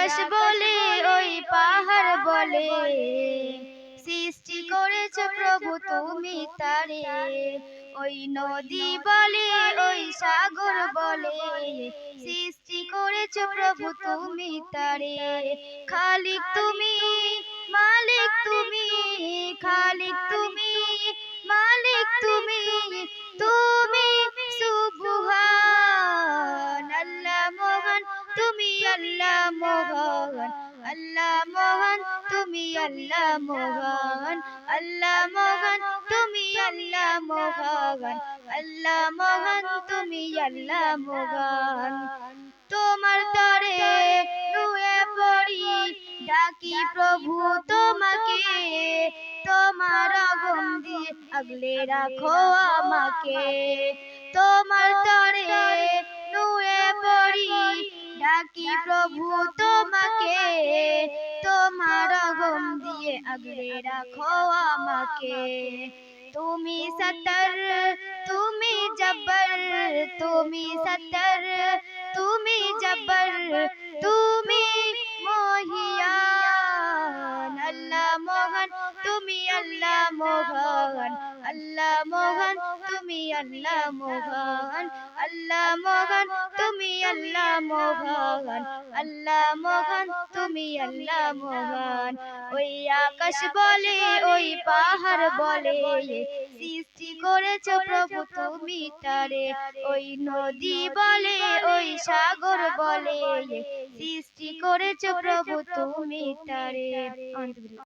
আকাশ বলে ওই পাহাড় বলে সৃষ্টি করেছো প্রভু তুমি তারে। ওই নদী বলে ওই সাগর বলে সৃষ্টি করেছো প্রভু তুমি তারে। খালিক তুমি, মালিক তুমি, খালিক তুমি, মালিক তুমি, তুমি সুবহান। আল্লাহ মহান, তুমি আল্লাহ মহান, আল্লাহ মহান, তুমি আল্লাহ মহান, আল্লাহ মহান, তুমি আল্লাহ মহান, আল্লাহ মহান, তুমি আল্লাহ মহান। তোমার তরে নুয়ে পড়ি ডাকি প্রভু তোমাকে, তোমার আগুন দিয়ে আগলে রাখো আমাকে। তোমার তরে নুয়ে পড়ি ডাকি প্রভু তোমাকে, তোমার আগুন দিয়ে আগলে রাখো আমাকে। তুমি সত্তর, তুমি জব্বর, তুমি সত্তর, তুমি জব্বর, তুমি মহিয়ান। আল্লাহ মহান, তুমি আল্লাহ মহান, আল্লাহ মহান, তুমি আল্লাহ মহান, আল্লাহ মহান, তুমি আল্লাহ মহান, আল্লাহ মহান, তুমি আল্লাহ মহান। ওই আকাশ বলে ওই পাহাড় বলে সৃষ্টি করেছো প্রভু তুমি তারে। ওই নদী বলে ওই সাগর বলে সৃষ্টি করেছো প্রভু তুমি তারে।